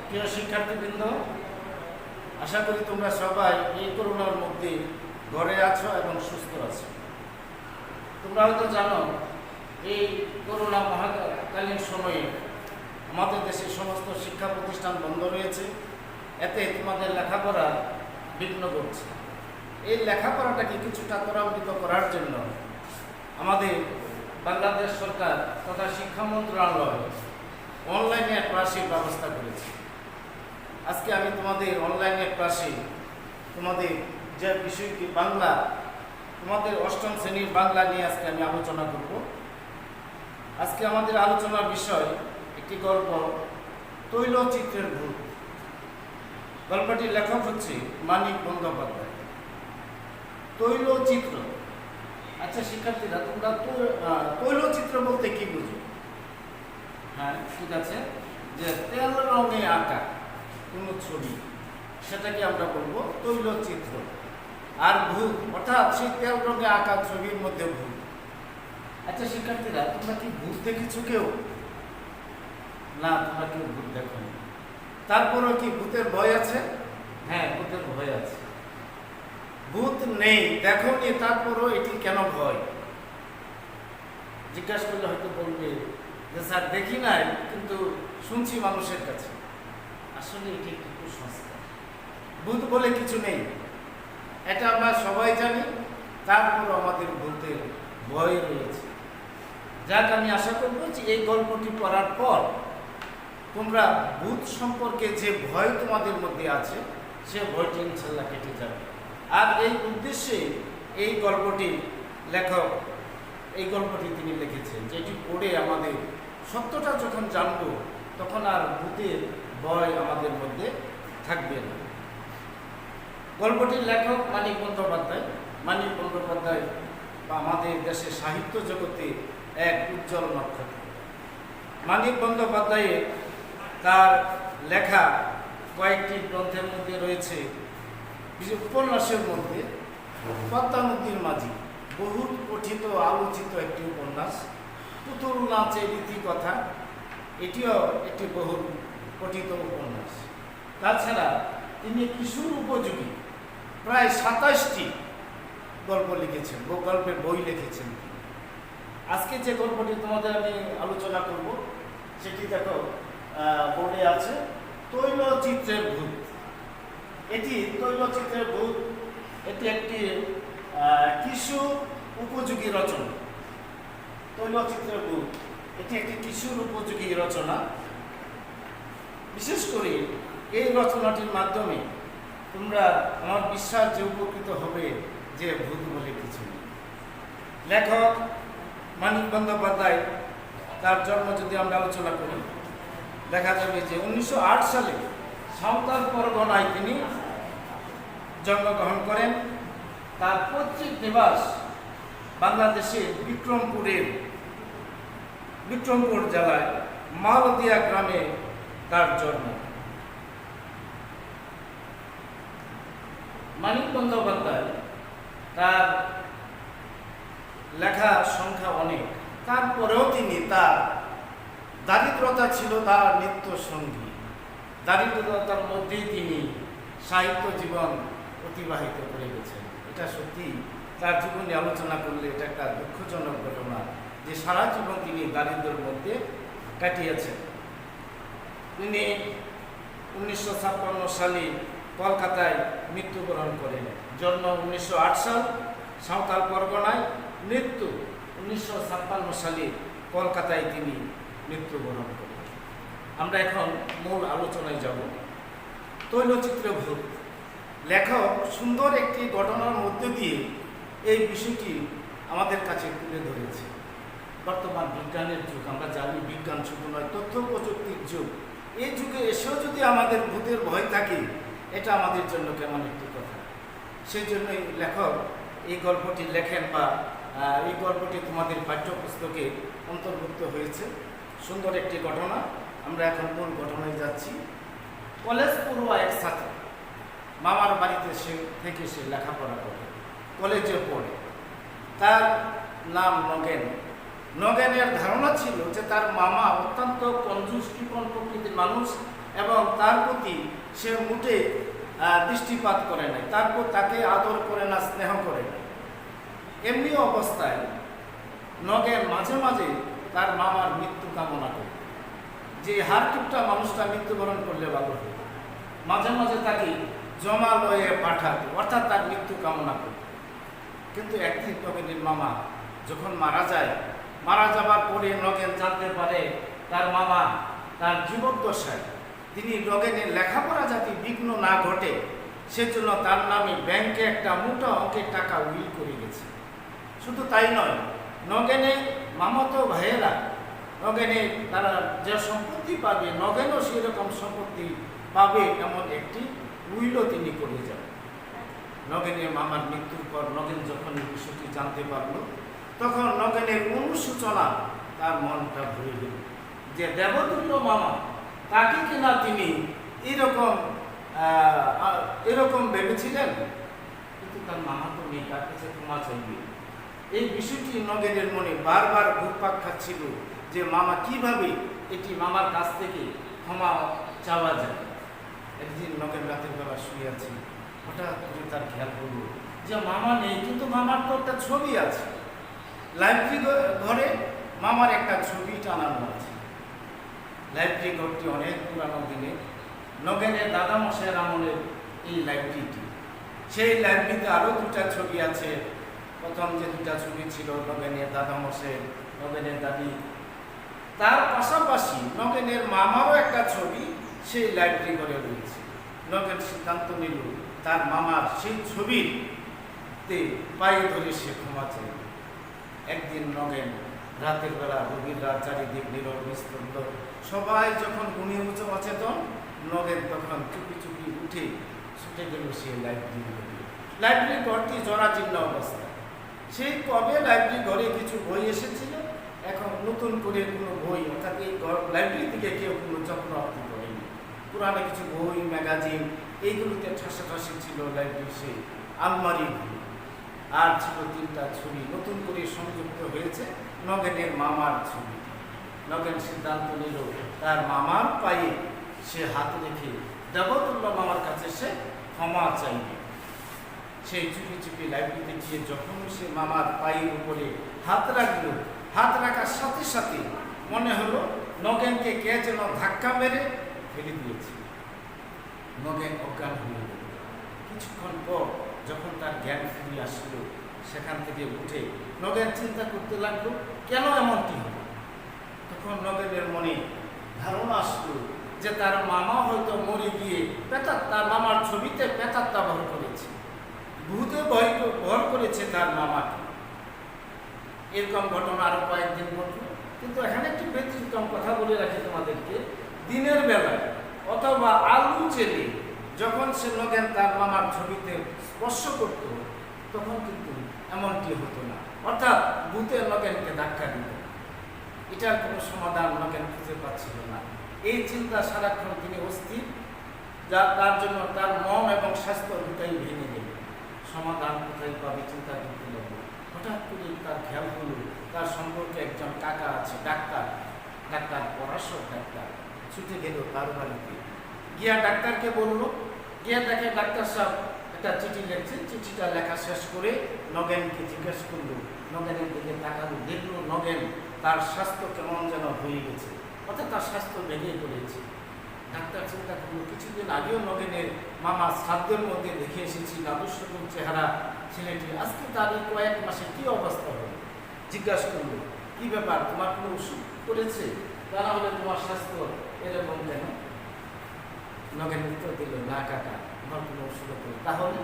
প্রিয় শিক্ষার্থীবৃন্দ, আশা করি তোমরা সবাই এই করোনার মধ্যে ঘরে আছো এবং সুস্থ আছো। তোমরা হয়তো জানো, এই করোনা মহাকালীন সময়ে আমাদের দেশের সমস্ত শিক্ষা প্রতিষ্ঠান বন্ধ রয়েছে। এতে তোমাদের লেখাপড়া বিঘ্ন ঘটছে। এই লেখাপড়াটাকে কিছুটা ত্বরান্বিত করার জন্য আমাদের বাংলাদেশ সরকার তথা শিক্ষা মন্ত্রণালয় অনলাইনে ক্লাসের ব্যবস্থা করেছে। আজকে আমি তোমাদের অনলাইনে ক্লাসে তোমাদের যে বিষয়টি বাংলা, তোমাদের অষ্টম শ্রেণীর বাংলা নিয়ে আজকে আমি আলোচনা করব। আজকে আমাদের আলোচনার বিষয় একটি গল্প, তৈলচিত্রের ভূত। গল্পটির লেখক হচ্ছে মানিক বন্দ্যোপাধ্যায়। তৈলচিত্র, আচ্ছা শিক্ষার্থীরা, তোমরা তৈলচিত্র বলতে কি বুঝো? হ্যাঁ, ঠিক আছে, যে তেল রঙে আঁকা কোনো ছবি, সেটাকে আমরা বলবো তৈলচিত্র। আর ভূত অর্থাৎ সেই তেল রঙে আঁকা ছবির মধ্যে ভূত। আচ্ছা শিক্ষার্থীরা, তোমরা কি ভূত দেখেছো কেউ? না, তোমরা কেউ ভূত দেখোনি। তারপরেও কি ভূতের ভয় আছে? হ্যাঁ, ভূতের ভয় আছে। ভূত নেই, দেখোনি, তারপরও এটি কেন ভয়? জিজ্ঞাসা করলে হয়তো বলবে যে স্যার দেখি নাই, কিন্তু শুনছি মানুষের কাছে। আসলে এটি একটি কুসংস্কার। ভূত বলে কিছু নেই, এটা আমরা সবাই জানি, তারপরও আমাদের ভূতের ভয় রয়েছে। যাক, আমি আশা করবো যে এই গল্পটি পড়ার পর তোমরা ভূত সম্পর্কে যে ভয় তোমাদের মধ্যে আছে, সে ভয়টি ইনশাল্লাহ কেটে যাবে। আর এই উদ্দেশ্যে এই গল্পটি লেখক এই গল্পটি তিনি লিখেছেন, যেটি পড়ে আমাদের সত্যটা যখন জানব, তখন আর ভূতের ভয় আমাদের মধ্যে থাকবে না। গল্পটির লেখক মানিক বন্দ্যোপাধ্যায়। মানিক বন্দ্যোপাধ্যায় আমাদের দেশের সাহিত্য জগতে এক উজ্জ্বল নক্ষত্র। মানিক বন্দ্যোপাধ্যায়ের তার লেখা কয়েকটি গ্রন্থের মধ্যে রয়েছে, উপন্যাসের মধ্যে পদ্মা নদীর মাঝি, বহু পঠিত আলোচিত একটি উপন্যাস। পুতুল নাচের রীতিকথা, এটিও একটি বহু পঠিত উপন্যাস। তাছাড়া তিনি কিশোর উপযোগী প্রায় 27টি গল্প লিখেছেন, গল্পের বই লিখেছেন। আজকে যে গল্পটি তোমাদের আমি আলোচনা করব, সেটি দেখো বোর্ডে আছে, তৈলচিত্রের ভূত। এটি তৈলচিত্রের ভূত, এটি একটি কিশোর উপযোগী রচনা। তৈলচিত্রের ভূত এটি একটি কিশোর উপযোগী রচনা। বিশেষ করে এই রচনাটির মাধ্যমে তোমরা, আমার বিশ্বাস, যে উপকৃত হবে যে ভূত বলে কিছু নেই। লেখক মানিক বন্দ্যোপাধ্যায়, তার জন্ম যদি আমরা আলোচনা করি, দেখা যাবে যে 1908 সালে সাঁওতাল পরগনায় তিনি জন্মগ্রহণ করেন। তার পৈতৃক নিবাস বাংলাদেশের বিক্রমপুর জেলায় মালদিয়া গ্রামে তার জন্ম। মানিক বন্দ্যোপাধ্যায়, তার লেখার সংখ্যা অনেক, তারপরেও তিনি, তার দারিদ্রতা ছিল তার নিত্য সঙ্গী। দারিদ্রতার মধ্যেই তিনি সাহিত্য জীবন অতিবাহিত করে গেছেন। এটা সত্যি, তার জীবনে আলোচনা করলে এটা একটা দুঃখজনক ঘটনা যে সারা জীবন তিনি দারিদ্র্যের মধ্যে কাটিয়েছেন। তিনি 1956 সালে কলকাতায় মৃত্যুবরণ করেন। জন্ম 1908 সাল সাঁওতাল পরগনায়, মৃত্যু 1956 সালে কলকাতায় তিনি মৃত্যুবরণ করেন। আমরা এখন মূল আলোচনায় যাব। তৈলচিত্র ভূত। লেখক সুন্দর একটি ঘটনার মধ্যে দিয়ে এই বিষয়টি আমাদের কাছে তুলে ধরেছে। বর্তমান বিজ্ঞানের যুগ, আমরা জানি বিজ্ঞান শুধু নয়, তথ্য প্রযুক্তির যুগ। এই যুগে এসেও যদি আমাদের ভূতের ভয় থাকে, এটা আমাদের জন্য কেমন একটি কথা। সেই জন্যই লেখক এই গল্পটি লেখেন, বা এই গল্পটি তোমাদের পাঠ্যপুস্তকে অন্তর্ভুক্ত হয়েছে। সুন্দর একটি ঘটনা। আমরা এখন মূল ঘটনায় যাচ্ছি। কলেজ পড়ুয়া এক ছাত্র, মামার বাড়িতে থেকে সে লেখাপড়া করে, কলেজে পড়ে। তার নাম নগেন। নগেনের ধারণা ছিল যে তার মামা অত্যন্ত কঞ্জুস কৃপণ প্রকৃতির মানুষ, এবং তার প্রতি সে মোটে দৃষ্টিপাত করে নাই, তারপর তাকে আদর করে না, স্নেহ করে না। এমনি অবস্থায় নগেন মাঝে মাঝে তার মামার মৃত্যু কামনা করে, যে হারকিপটা মানুষটা মৃত্যুবরণ করলে ভালো হবে, মাঝে মাঝে তাকে জমালয়ে পাঠাতো, অর্থাৎ তার মৃত্যু কামনা করত। কিন্তু একদিন নগেনের মামা যখন মারা যায়, মারা যাবার পরে নগেন জানতে পারে তার মামা তার জীবদ্দশায় তিনি নগেনের লেখাপড়া যাতে বিঘ্ন না ঘটে সেজন্য তার নামে ব্যাংকে একটা মোটা অঙ্কের টাকা উইল করে গেছে। শুধু তাই নয়, নগেনের মামাতো ভাইয়েরা নগেনে তারা যে সম্পত্তি পাবে, নগেনও সেরকম সম্পত্তি পাবে এমন একটি উইলও তিনি করে যান। নগেনের মামার মৃত্যুর পর নগেন যখন এই বিষয়টি জানতে পারল, তখন নগেনের অনুশোচনা তার মনটা ভরে গেল, যে দেবতুল্য মামা তাকে কিনা তিনি এরকম ভেবেছিলেন, কিন্তু তার মামা তো নেই, তার কাছে ক্ষমা চাইবে। এই বিষয়টি নগেনের মনে বারবার ঘুরপাক খাচ্ছিল যে মামা কিভাবে এটি মামার কাছ থেকে ক্ষমা চাওয়া যায়। একদিন নগেন রাতের বেলা শুয়ে আছে, হঠাৎ করে তার খেয়াল করলো যে মামা নেই, কিন্তু মামার তো একটা ছবি আছে, লাইব্রেরি ঘরে মামার একটা ছবি টানানো আছে। লাইব্রেরি ঘরটি অনেক পুরানো দিনে, নগেনের দাদামশাইয়ের আমলের এই লাইব্রেরিটি। সেই লাইব্রেরিতে আরও দুটা ছবি আছে। প্রথম যে দুটা ছবি ছিল নগেনের দাদামশাইয়ের, নগেনের দাদি, তার পাশাপাশি নগেনের মামারও একটা ছবি সেই লাইব্রেরি ঘরে রয়েছে। নগেন সিদ্ধান্ত নিল তার মামার সেই ছবিতে পায়ে ধরে সে ক্ষমা চাইল। একদিন নগেন রাতের বেলা, গভীর রাত, চারিদিক নীরব নিস্তব্ধ, সবাই যখন ঘুমিয়ে উঠে অচেতন, নগেন তখন চুপি চুপি উঠে ছুটে গেল সেই লাইব্রেরি ঘরটি জরাজীর্ণ অবস্থা। সেই কবে লাইব্রেরি ঘরে কিছু বই এসেছিল, এখন নতুন করে কোনো বই, অর্থাৎ এই লাইব্রেরি থেকে কেউ কোনো যত্ন আপ্তি করেনি। পুরানো কিছু বই, ম্যাগাজিন, এইগুলোতে ঠাসাঠাসি ছিল লাইব্রেরি সেই আলমারিগুলো। আর ছিল তিনটা ছবি, নতুন করে সংযুক্ত হয়েছে নগেনের মামার ছবি। নগেন সিদ্ধান্ত নিল তার মামার পায়ে সে হাত রেখে দেবতুল্য মামার কাছে সে ক্ষমা চাইবে। সেই চুপি চুপি লাইব্রেরিতে গিয়ে যখন সে মামার পায়ের উপরে হাত রাখল, হাত রাখার সাথে সাথে মনে হলো নগেনকে কে যেন ধাক্কা মেরে ফেলে দিয়েছে। নগেন অজ্ঞান হয়ে গেল। কিছুক্ষণ পর যখন তার জ্ঞান ফিরে আসলো, সেখান থেকে উঠে নগেন চিন্তা করতে লাগলো কেন এমনটি হলো। তখন নগেনের মনে ধারণা আসলো যে তার মামা হয়তো মরে গিয়ে তার মামার ছবিতে প্রেতাত্মা ভর করেছে, ভূতে ভর করেছে তার মামাকে। এরকম ঘটনা আরো কয়েকদিন ঘটল। কিন্তু এখানে একটি ব্যতিক্রম কথা বলে রাখি তোমাদেরকে, দিনের বেলায় অথবা আলু জেলে যখন সে নগেন তার মামার ছবিতে স্পর্শ করত, তখন কিন্তু এমনটি হতো না, অর্থাৎ ভূতে নগেনকে ধাক্কা দিত। এটার কোনো সমাধান নগেন খুঁজে পাচ্ছিল না। এই চিন্তা সারাক্ষণ তিনি অস্থির, যা তার জন্য তার মন এবং স্বাস্থ্য দুটাই ভেঙে গেল। সমাধান কোথায় পাবে চিন্তা করতে লাগলো। হঠাৎ করে তার খেয়াল হলো তার সম্পর্কে একজন কাকা আছে, ডাক্তার পরাশর ডাক্তার। ছুটে গেল তার বাড়িতে, গিয়া ডাক্তারকে বলল, গিয়া দেখে ডাক্তার সাহেব একটা চিঠি লিখছে। চিঠিটা লেখা শেষ করে নগেনকে জিজ্ঞেস করলো, নগেনের দিকে তাকালো, দেখলো নগেন তার স্বাস্থ্য কেমন যেন হয়ে গেছে, অর্থাৎ তার স্বাস্থ্য ভেঙে পড়েছে। ডাক্তার চিন্তা করলো কিছুদিন আগেও নগেনের মামা শ্রাদ্ধের মধ্যে দেখে এসেছি নাদুসরকম চেহারা ছেলেটি, আজকে তার এই কয়েক মাসে কি অবস্থা হলো। জিজ্ঞাসা করলো কি ব্যাপার, তোমার কোনো ওষুধ করেছে, তা না হলে তোমার স্বাস্থ্য এরকম কেন? নগেন উত্তর দিল, না কাকা, আমার কোনো ওষুধ করে। তাহলে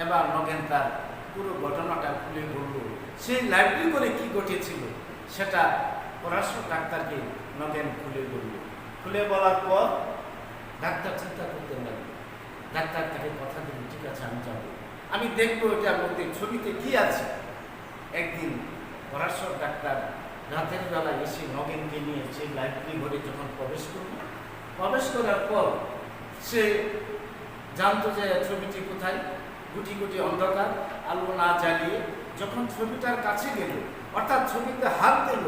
এবার নগেন তার পুরো ঘটনাটা খুলে বলল, সেই লাইব্রেরি করে কি ঘটেছিল সেটা পরাশর ডাক্তারকে নগেন খুলে বলল। খুলে বলার পর ডাক্তার চিন্তা করতে লাগলো। ডাক্তার তাকে কথা দিল, ঠিক আছে আমি যাবো, আমি দেখবো এটার মধ্যে ছবিতে কি আছে। একদিন পরাশর ডাক্তার রাতের বেলা এসে নগেনকে নিয়ে সেই লাইব্রেরি ঘরে যখন প্রবেশ করার পর সে জানতো যে ছবিটি কোথায়। গুটি গুটি অন্ধকার, আলো না জ্বালিয়ে যখন ছবিটার কাছে গেল, অর্থাৎ ছবিতে হাত দিল,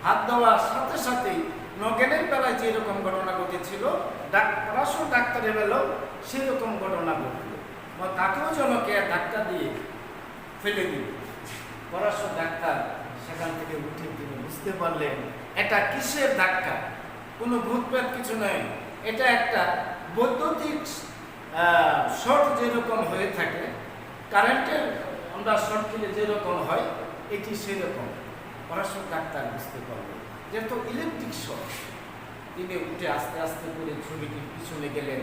হাত দেওয়ার সাথে সাথেই নগেনের বেলায় যে এরকম ঘটনা ঘটেছে হয়েছিল, পরামর্শ ডাক্তারের বেলাও সেরকম ঘটনা ঘটল, বা তাকেও জনকে ধাক্কা দিয়ে ফেলে দিল। পরামর্শ ডাক্তার সেখান থেকে উঠে তিনি বুঝতে পারলেন এটা কিসের ধাক্কা, কোনো ভূতপ্রেত কিছু নয়, এটা একটা বৈদ্যুতিক শর্ট যেরকম হয়ে থাকে, কারেন্টের আমরা শর্ট খেলে যেরকম হয় এটি সেরকম। পরামর্শ ডাক্তার বুঝতে পারলেন যেহেতু ইলেকট্রিক শর্ট। তিনি উঠে আস্তে আস্তে করে ছবিটির পিছনে গেলেন,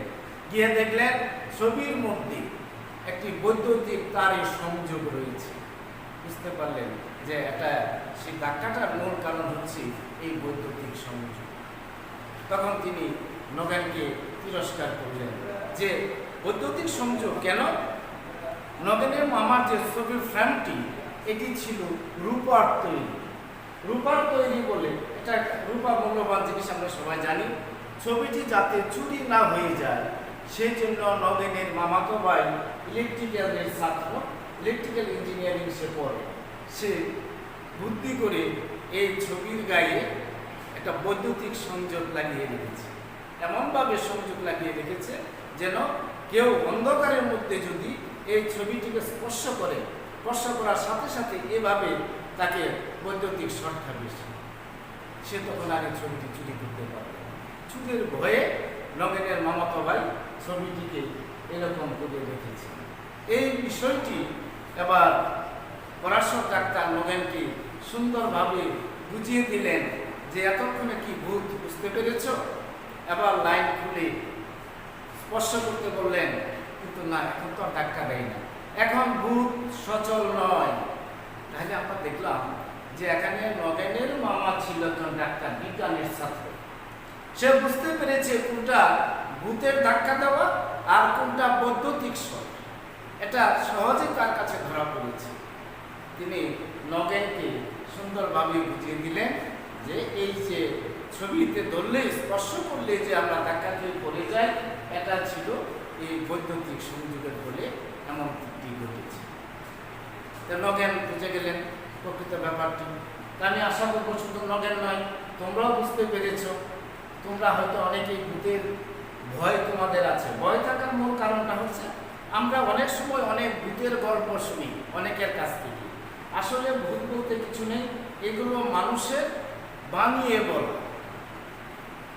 গিয়ে দেখলেন ছবির মধ্যে একটি বৈদ্যুতিক তারের সংযোগ রয়েছে। বুঝতে পারলেন যে এটা সেই ধাক্কাটার মূল কারণ হচ্ছে এই বৈদ্যুতিক সংযোগ। তখন তিনি নগেনকে তিরস্কার করলেন যে বৈদ্যুতিক সংযোগ কেন? নগেনের মামার যে ছবির ফ্রেমটি এটি ছিল রূপার তৈরি। রূপার তৈরি বলে এটা রূপা মূল্যবান জিনিস আমরা সবাই জানি। ছবিটি যাতে চুরি না হয়ে যায় সেই জন্য নগেনের মামাতো ভাই ইলেকট্রিক্যালের ছাত্র, ইলেকট্রিক্যাল ইঞ্জিনিয়ারিং সে পড়ে, সে বুদ্ধি করে এই ছবির গায়ে একটা বৈদ্যুতিক সংযোগ লাগিয়ে রেখেছে। এমনভাবে সংযোগ লাগিয়ে রেখেছে যেন কেউ অন্ধকারের মধ্যে যদি এই ছবিটিকে স্পর্শ করে, স্পর্শ করার সাথে সাথে এভাবে তাকে বৈদ্যুতিক শর্ট খাবে, সে তখন আর এই ছবিটি চুরি করতে পারবে। চুরির ভয়ে নগেনের মামাতো ভাই ছবিটিকে এরকম করে রেখেছে। এই বিষয়টি এবার পরামর্শ ডাক্তার নগেনকে সুন্দরভাবে বুঝিয়ে দিলেন যে এতক্ষণে কি ভূত বুঝতে পেরেছ? এবার লাইন খুলে স্পর্শ করতে বললেন, কিন্তু না, এখন তো আর ধাক্কা দেয় না, এখন ভূত সচল নয়। তাহলে আমরা দেখলাম যে এখানে নগেনের মামা ছিল একজন ডাক্তার, বিজ্ঞানের ছাত্র। সে বুঝতে পেরেছে কোনটা ভূতের ধাক্কা দেওয়া আর কোনটা বৈদ্যুতিক শর্ট। এটা সহজে তার কাছে ধরা পড়েছে। তিনি নগেনকে সুন্দরভাবে বুঝিয়ে দিলেন যে এই যে ছবিতে ধরলে, স্পর্শ করলে যে আমরা ধাক্কা খেয়ে পড়ে যাই, এটা ছিল এই বৈদ্যুতিক সংযোগের বলে এমন ত্রুটি ঘটেছে। নগেন বুঝে গেলেন প্রকৃত ব্যাপারটি। আমি আশা করবো শুধু নগেন নয়, তোমরাও বুঝতে পেরেছ। তোমরা হয়তো অনেকেই ভূতের ভয় তোমাদের আছে। ভয় থাকার মূল কারণটা হচ্ছে আমরা অনেক সময় অনেক ভূতের গল্প শুনি অনেকের কাছ থেকে। আসলে ভূত বলতে কিছু নেই, এগুলো মানুষের বানিয়ে বলা।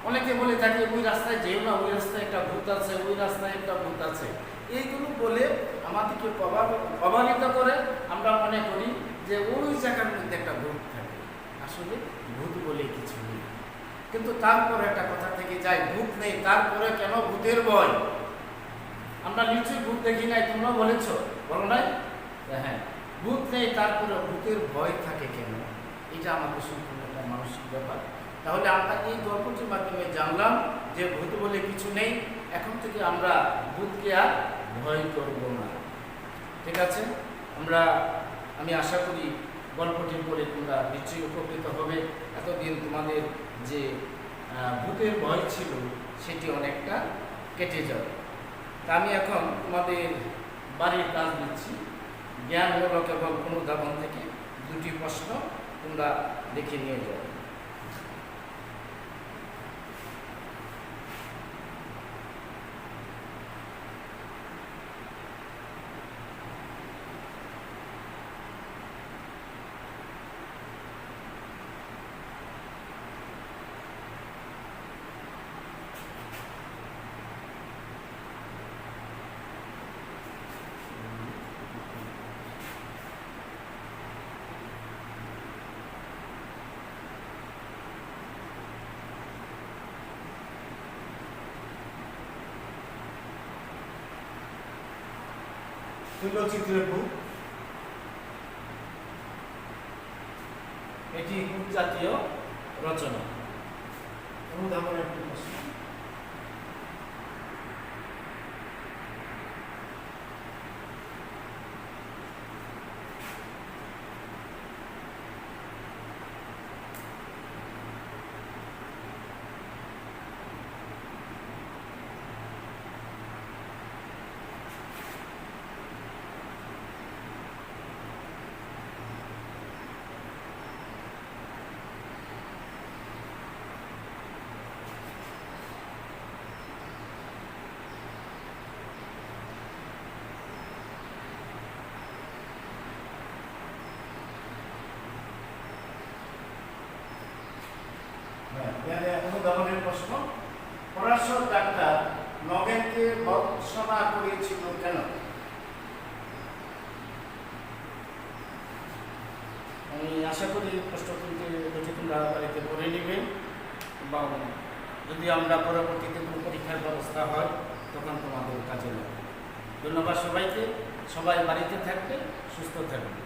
অনেকে বলে থাকে ওই রাস্তায় যেও না, ওই রাস্তায় একটা ভূত আছে, ওই রাস্তায় একটা ভূত আছে। এইগুলো বলে আমাদেরকে প্রভাবিত করে। আমরা মনে করি যে ওই জায়গার মধ্যে একটা ভূত থাকে। আসলে ভূত বলে কিছু নেই। কিন্তু তারপরে একটা কথা থেকে যায়, ভূত নেই তারপরে কেন ভূতের ভয়? আমরা নিশ্চয়ই ভূত দেখি নাই, তোমরা বলেছ, বলো নাই? হ্যাঁ, ভূত নেই তারপরে ভূতের ভয় থাকে কেন? এটা আমাদের সম্পূর্ণ একটা মানসিক ব্যাপার। তাহলে আমরা এই গল্পটির মাধ্যমে জানলাম যে ভূত বলে কিছু নেই। এখন থেকে আমরা ভূতকে আর ভয় করব না। ঠিক আছে? আমি আশা করি গল্পটির পরে তোমরা নিশ্চয়ই উপকৃত হবে। এতদিন তোমাদের যে ভূতের ভয় ছিল সেটি অনেকটা কেটে যাবে। তা আমি এখন তোমাদের বাড়ির কাজ দিচ্ছি। জ্ঞানমূলক এবং অনুধাবন থেকে দুটি প্রশ্ন তোমরা দেখে নিয়ে যাও। তুল্যচিত্রের বুক, এটি বুক জাতীয় রচনা। অনুধাবনের একটি প্রশ্ন। এখানে অনুধাবনের প্রশ্ন, পরাশর ডাক্তার নগেনকে ভর্ৎসনা করিয়েছিল কেন? আমি আশা করি প্রশ্ন দুটি তোমরা বাড়িতে পড়ে নেবেন এবং যদি আমরা পরবর্তীতে কোনো পরীক্ষার ব্যবস্থা হয় তখন তোমাদের কাজে লাগবে। ধন্যবাদ সবাইকে। সবাই বাড়িতে থাকবে, সুস্থ থাকবে।